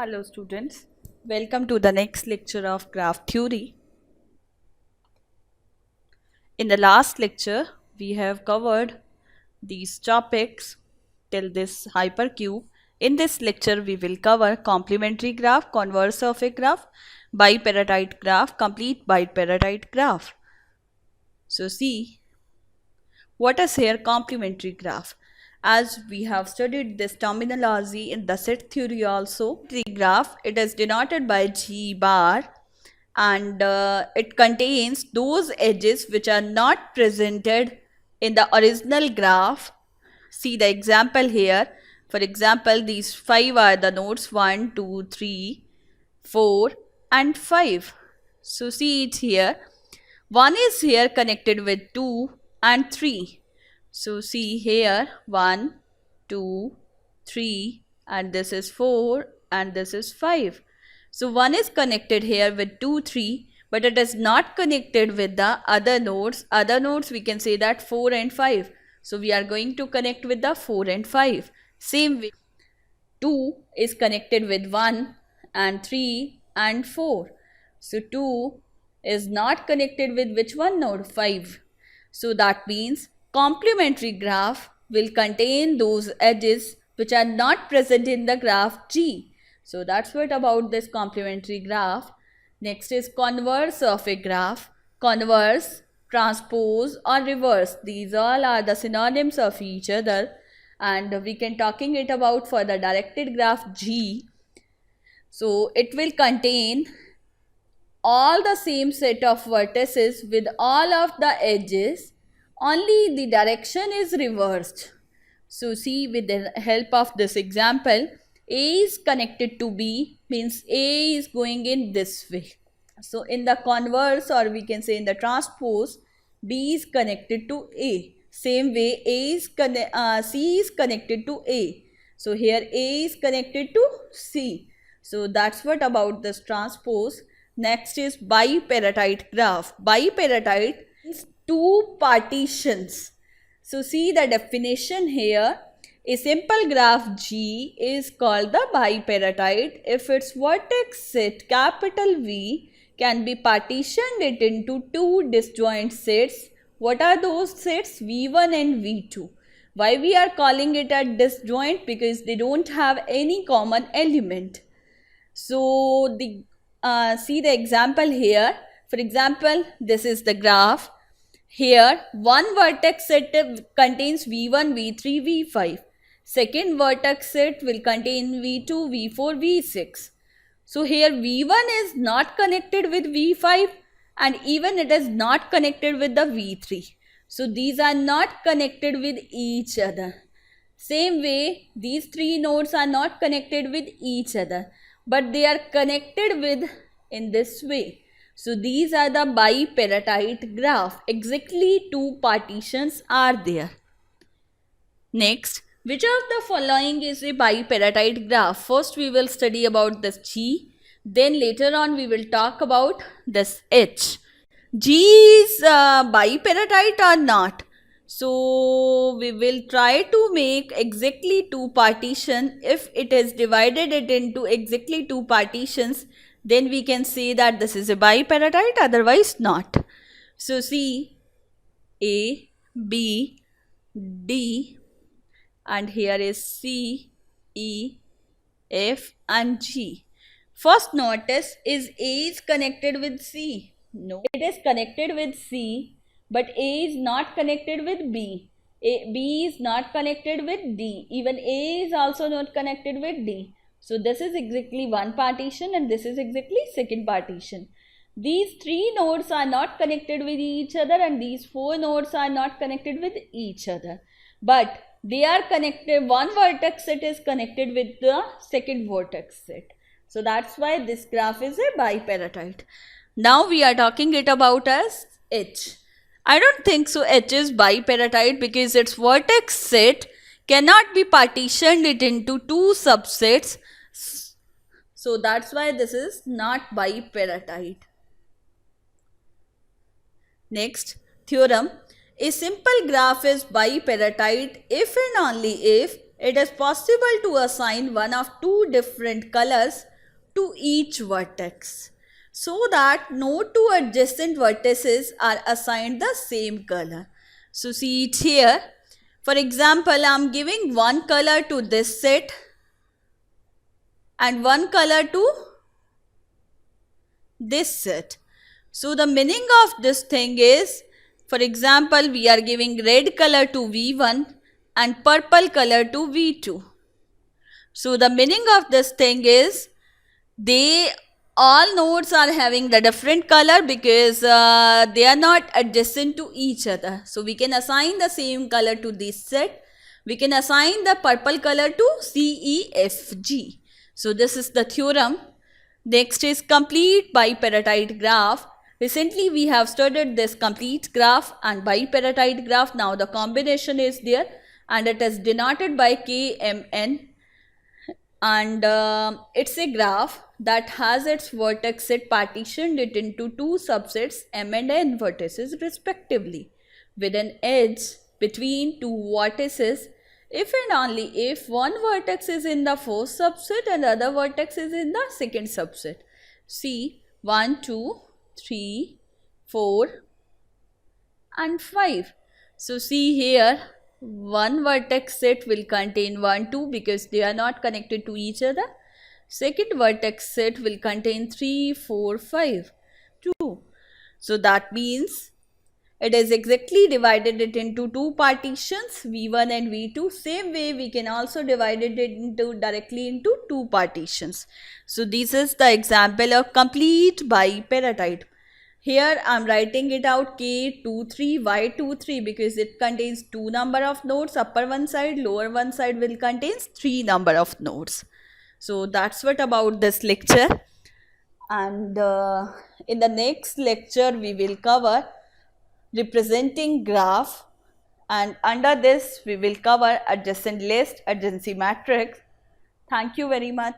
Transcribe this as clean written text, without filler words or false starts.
Hello students, welcome to the next lecture of graph theory. In the last lecture, we have covered these topics till this hypercube. In this lecture, we will cover complementary graph, converse of a graph, bipartite graph, complete bipartite graph. So see, what is here complementary graph? As we have studied this terminology in the set theory also, the graph, it is denoted by G bar and it contains those edges which are not presented in the original graph. See the example here. For example, these 5 are the nodes 1, 2, 3, 4 and 5. So see it here. 1 is here connected with 2 and 3. So see here 1, 2, 3 and this is 4 and this is 5. So 1 is connected here with 2, 3 but it is not connected with the other nodes. Other nodes we can say that 4 and 5. So we are going to connect with the 4 and 5. Same way 2 is connected with 1 and 3 and 4. So 2 is not connected with which one node? 5. So that means complementary graph will contain those edges which are not present in the graph G. So that's what about this complementary graph. Next is converse of a graph. Converse, transpose or reverse. These all are the synonyms of each other and we can talking it about for the directed graph G. So it will contain all the same set of vertices with all of the edges, only the direction is reversed. So see, with the help of this example, A is connected to B means A is going in this way. So in the converse or we can say in the transpose, B is connected to A. Same way C is connected to A. So here A is connected to C. So that's what about this transpose. Next is bipartite graph. Bipartite is two partitions. So see the definition here. A simple graph G is called the bipartite if its vertex set capital V can be partitioned it into two disjoint sets. What are those sets? V1 and V2. Why we are calling it a disjoint? Because they don't have any common element. So see the example here. For example, this is the graph. Here, one vertex set contains V1, V3, V5. Second vertex set will contain V2, V4, V6. So here V1 is not connected with V5 and even it is not connected with the V3. So these are not connected with each other. Same way, these three nodes are not connected with each other, but they are connected with in this way. So these are the bipartite graph. Exactly two partitions are there. Next, which of the following is a bipartite graph? First we will study about this G. Then later on we will talk about this H. G is bipartite or not? So we will try to make exactly two partition. If it is divided it into exactly two partitions, then we can say that this is a bipartite, otherwise not. So see A, B, D and here is C, E, F and G. First notice, is A is connected with C? No, it is connected with C, but A is not connected with B. B is not connected with D. Even A is also not connected with D. So this is exactly one partition and this is exactly second partition. These three nodes are not connected with each other and these four nodes are not connected with each other. But they are connected, one vertex set is connected with the second vertex set. So that's why this graph is a bipartite. Now we are talking it about as H. I don't think so H is bipartite because its vertex set cannot be partitioned it into two subsets. So that's why this is not bipartite. Next, theorem. A simple graph is bipartite if and only if it is possible to assign one of two different colors to each vertex so that no two adjacent vertices are assigned the same color. So see it here. For example, I am giving one color to this set and one color to this set. So the meaning of this thing is, for example, we are giving red color to V1 and purple color to V2. So the meaning of this thing is, all nodes are having the different color because they are not adjacent to each other. So we can assign the same color to this set. We can assign the purple color to C, E, F, G. So this is the theorem. Next is complete bipartite graph. Recently we have studied this complete graph and bipartite graph. Now the combination is there and it is denoted by KMN. And it's a graph that has its vertex set partitioned it into two subsets M and N vertices respectively, with an edge between two vertices if and only if one vertex is in the first subset and the other vertex is in the second subset. See 1, 2, 3, 4 and 5. So see here, one vertex set will contain 1, 2 because they are not connected to each other. Second vertex set will contain 3, 4, 5, 2. So that means it is exactly divided it into two partitions, V1 and V2. Same way we can also divide it directly into two partitions. So this is the example of complete bipartite. Here I am writing it out K23, Y23 because it contains two number of nodes. Upper one side, lower one side will contains 3 number of nodes. So that's what about this lecture. And in the next lecture we will cover representing graph, and under this we will cover adjacent list, adjacency matrix. Thank you very much.